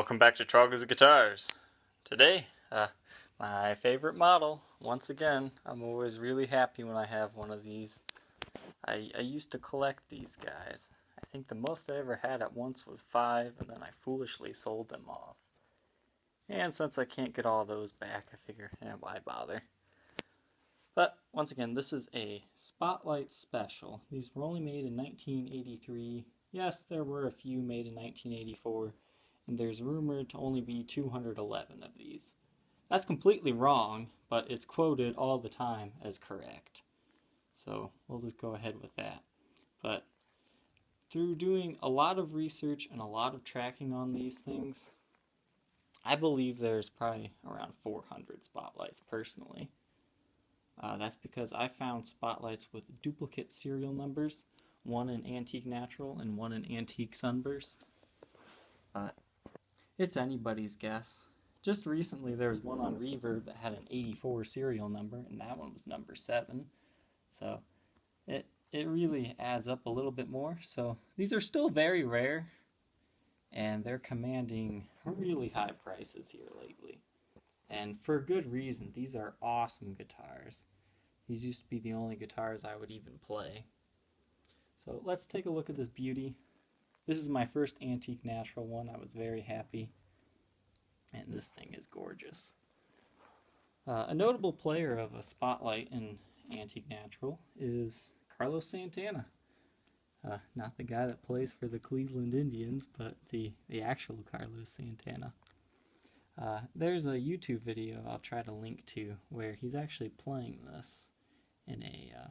Welcome back to Trogly's Guitars. Today, my favorite model. Once again, I'm always really happy when I have one of these. I used to collect these guys. I think the most I ever had at once was 5, and then I foolishly sold them off. And since I can't get all those back, I figure, why bother? But, once again, this is a Spotlight Special. These were only made in 1983. Yes, there were a few made in 1984. And there's rumored to only be 211 of these. That's completely wrong, but it's quoted all the time as correct. So we'll just go ahead with that. But through doing a lot of research and a lot of tracking on these things, I believe there's probably around 400 Spotlights personally. That's because I found Spotlights with duplicate serial numbers, one in Antique Natural and one in Antique Sunburst. It's anybody's guess. Just recently there was one on Reverb that had an 84 serial number, and that one was number 7. So it really adds up a little bit more. So these are still very rare, and they're commanding really high prices here lately. And for good reason. These are awesome guitars. These used to be the only guitars I would even play. So let's take a look at this beauty. This is my first Antique Natural one. I was very happy. And this thing is gorgeous. A notable player of a Spotlight in Antique Natural is Carlos Santana. Not the guy that plays for the Cleveland Indians, but the actual Carlos Santana. There's a YouTube video I'll try to link to where he's actually playing this in a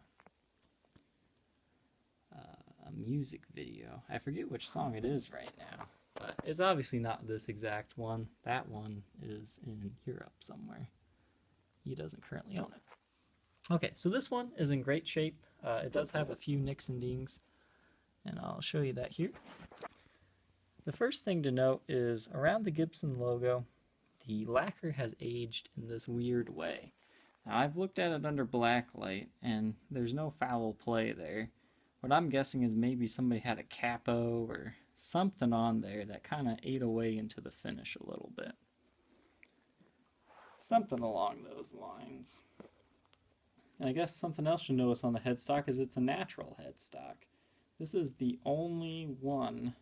music video. I forget which song it is right now, but it's obviously not this exact one. That one is in Europe somewhere. He doesn't currently own it. Okay, so this one is in great shape. It does have a few nicks and dings, and I'll show you that here. The first thing to note is around the Gibson logo, the lacquer has aged in this weird way. Now, I've looked at it under black light, and there's no foul play there. What I'm guessing is maybe somebody had a capo or something on there that kind of ate away into the finish a little bit. Something along those lines. And I guess something else you'll notice on the headstock is it's a natural headstock. This is the only one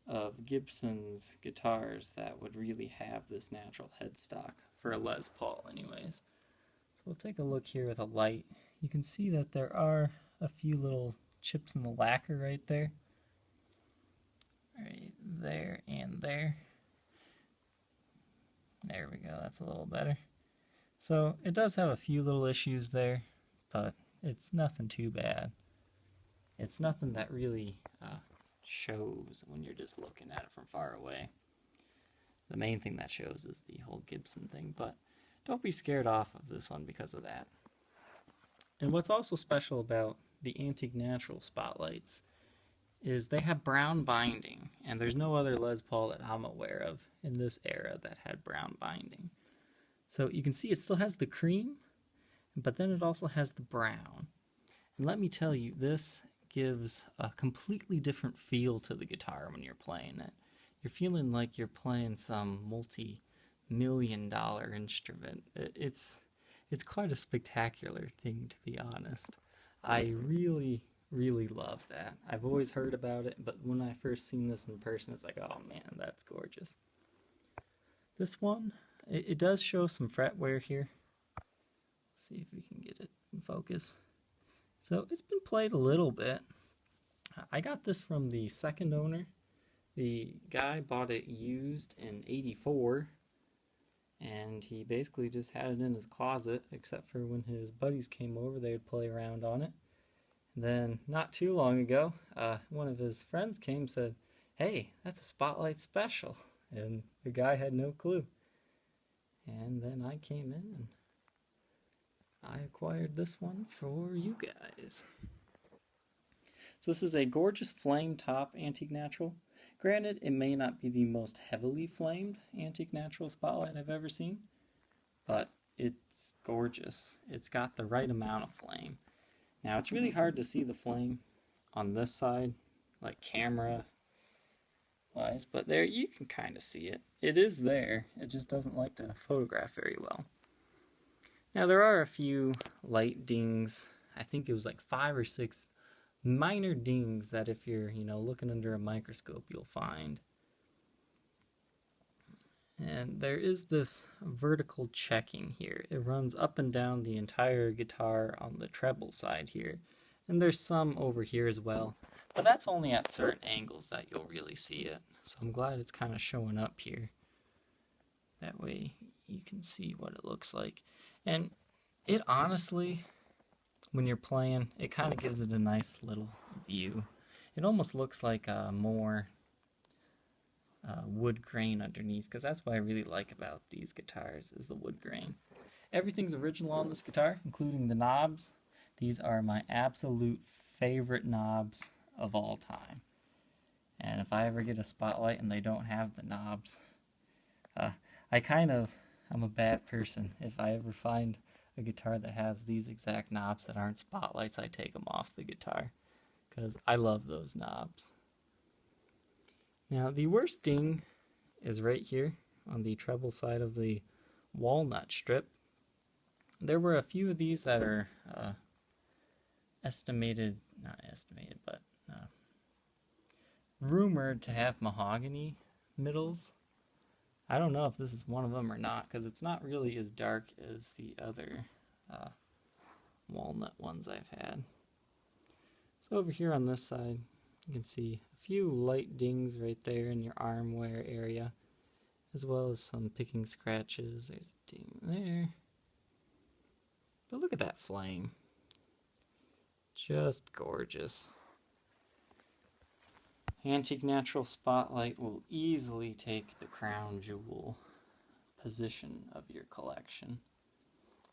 of Gibson's guitars that would really have this natural headstock, for a Les Paul anyways. So we'll take a look here with a light. You can see that there are a few little chips in the lacquer right there. Right there and there. There we go, that's a little better. So it does have a few little issues there, but it's nothing too bad. It's nothing that really shows when you're just looking at it from far away. The main thing that shows is the whole Gibson thing, but don't be scared off of this one because of that. And what's also special about the Antique Natural Spotlights is they have brown binding, and there's no other Les Paul that I'm aware of in this era that had brown binding. So you can see it still has the cream, but then it also has the brown. And let me tell you, this gives a completely different feel to the guitar when you're playing it. You're feeling like you're playing some multi-million-dollar instrument. It's quite a spectacular thing, to be honest. I really, really love that. I've always heard about it, but when I first seen this in person, it's like, oh man, that's gorgeous. This one, it does show some fret wear here. Let's see if we can get it in focus. So it's been played a little bit. I got this from the second owner. The guy bought it used in '84, and he basically just had it in his closet, except for when his buddies came over, they would play around on it. And then, not too long ago, one of his friends came and said, "Hey, that's a Spotlight Special," and the guy had no clue. And then I came in and I acquired this one for you guys. So this is a gorgeous flame top Antique Natural. Granted, it may not be the most heavily flamed Antique Natural Spotlight I've ever seen, but it's gorgeous. It's got the right amount of flame. Now, it's really hard to see the flame on this side, like camera wise, but there you can kind of see it. It is there, it just doesn't like to photograph very well. Now there are a few light dings. I think it was like 5 or 6 minor dings that if you're, looking under a microscope, you'll find. And there is this vertical checking here. It runs up and down the entire guitar on the treble side here. And there's some over here as well. But that's only at certain angles that you'll really see it. So I'm glad it's kind of showing up here. That way you can see what it looks like. And it honestly, when you're playing, it kind of gives it a nice little view. It almost looks like a more wood grain underneath, because that's what I really like about these guitars is the wood grain. Everything's original on this guitar, including the knobs. These are my absolute favorite knobs of all time. And if I ever get a Spotlight and they don't have the knobs, I'm a bad person. If I ever find a guitar that has these exact knobs that aren't Spotlights, I take them off the guitar, because I love those knobs. Now the worst ding is right here on the treble side of the walnut strip. There were a few of these that are rumored to have mahogany middles. I don't know if this is one of them or not, because it's not really as dark as the other walnut ones I've had. So over here on this side, you can see a few light dings right there in your arm wear area, as well as some picking scratches. There's a ding there. But look at that flame. Just gorgeous. Antique Natural Spotlight will easily take the crown jewel position of your collection.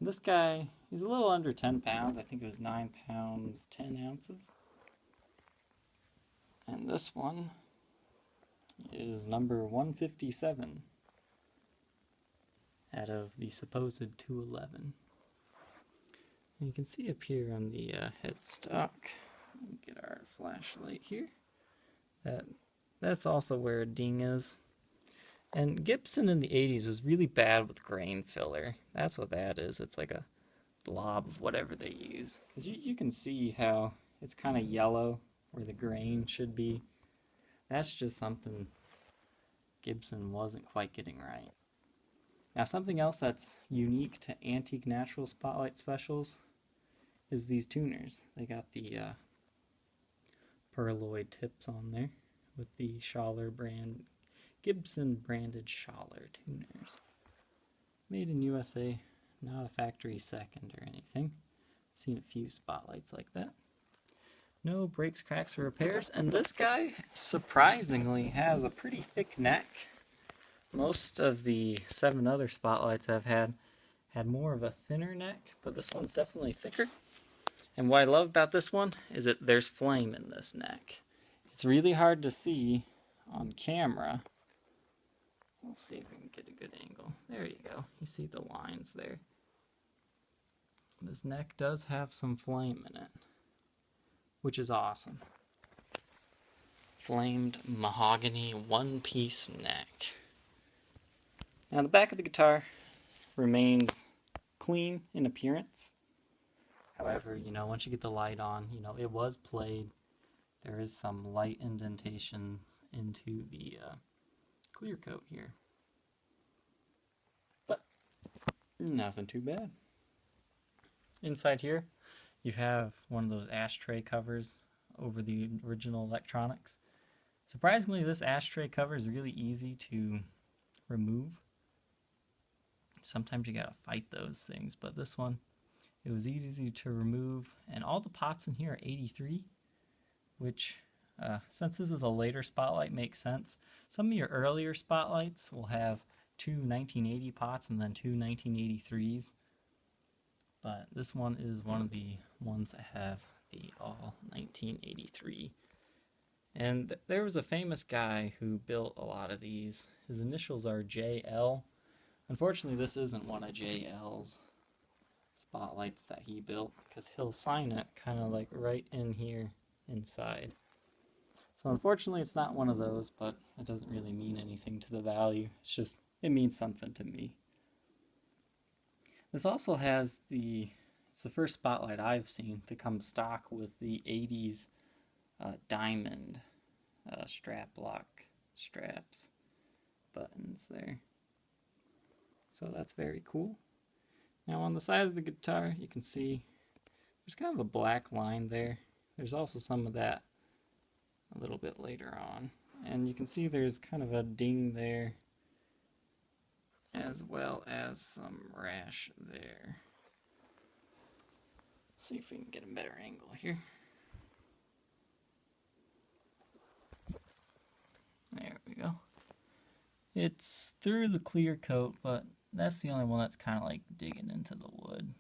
This guy, he's a little under 10 pounds. I think it was 9 pounds, 10 ounces. And this one is number 157 out of the supposed 211. And you can see up here on the headstock, get our flashlight here, that's also where a ding is. And Gibson in the 80s was really bad with grain filler. That's what that is. It's like a blob of whatever they use. Because you can see how it's kind of yellow where the grain should be. That's just something Gibson wasn't quite getting right. Now something else that's unique to Antique Natural Spotlight Specials is these tuners. They got the pearloid tips on there with the Schaller brand, Gibson branded Schaller tuners. Made in USA, not a factory second or anything. Seen a few Spotlights like that. No breaks, cracks, or repairs. And this guy, surprisingly, has a pretty thick neck. Most of the 7 other Spotlights I've had more of a thinner neck, but this one's definitely thicker. And what I love about this one is that there's flame in this neck. It's really hard to see on camera. We'll see if we can get a good angle. There you go. You see the lines there. This neck does have some flame in it, which is awesome. Flamed mahogany one-piece neck. Now the back of the guitar remains clean in appearance. However, once you get the light on, it was played. There is some light indentation into the clear coat here. But nothing too bad. Inside here, you have one of those ashtray covers over the original electronics. Surprisingly, this ashtray cover is really easy to remove. Sometimes you gotta fight those things, but this one, it was easy to remove. And all the pots in here are 83, which, since this is a later Spotlight, makes sense. Some of your earlier Spotlights will have 2 1980 pots and then 2 1983s. But this one is one of the ones that have the all 1983. And there was a famous guy who built a lot of these. His initials are JL. Unfortunately, this isn't one of JL's Spotlights that he built, because he'll sign it kind of like right in here inside. So unfortunately it's not one of those, but it doesn't really mean anything to the value. It's just, it means something to me. This also has it's the first Spotlight I've seen to come stock with the 80s diamond strap lock straps buttons there. So that's very cool. Now on the side of the guitar you can see there's kind of a black line there. There's also some of that a little bit later on. And you can see there's kind of a ding there as well as some rash there. Let's see if we can get a better angle here. There we go. It's through the clear coat, but that's the only one that's kind of like digging into the wood.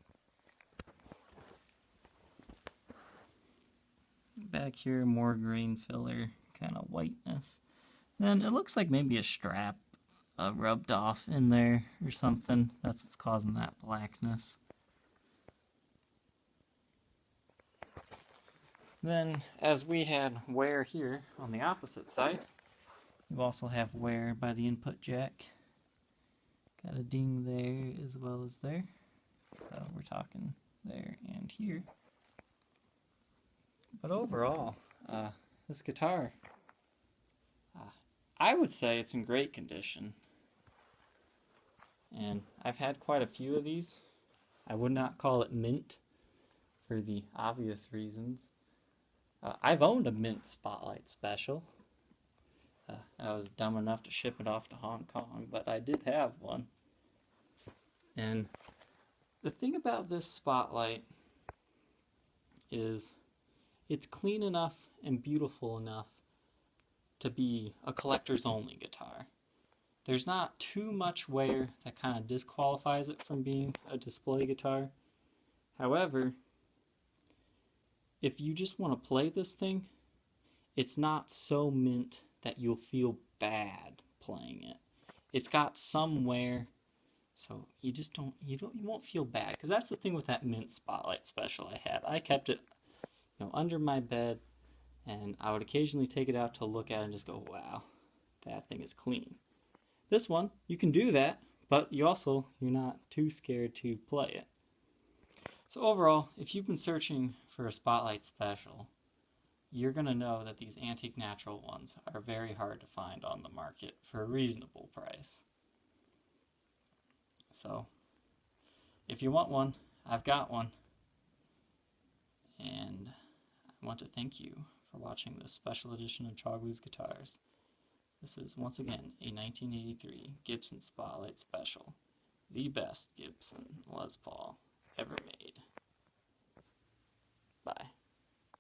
Back here, more grain filler, kind of whiteness. Then it looks like maybe a strap rubbed off in there or something. That's what's causing that blackness. Then, as we had wear here on the opposite side, you also have wear by the input jack. Got a ding there as well as there. So we're talking there and here. But overall, this guitar, I would say it's in great condition. And I've had quite a few of these. I would not call it mint for the obvious reasons. I've owned a mint Spotlight Special. I was dumb enough to ship it off to Hong Kong, but I did have one. And the thing about this Spotlight is it's clean enough and beautiful enough to be a collector's only guitar. There's not too much wear that kind of disqualifies it from being a display guitar. However, if you just want to play this thing, it's not so mint that you'll feel bad playing it. It's got some wear, so you won't feel bad. Because that's the thing with that mint Spotlight Special I had. I kept it, under my bed, and I would occasionally take it out to look at it and just go, wow, that thing is clean. This one, you can do that, but you're not too scared to play it. So overall, if you've been searching for a Spotlight Special, you're going to know that these antique natural ones are very hard to find on the market for a reasonable price. So, if you want one, I've got one. And I want to thank you for watching this special edition of Trogly's Guitars. This is, once again, a 1983 Gibson Spotlight Special. The best Gibson Les Paul ever made.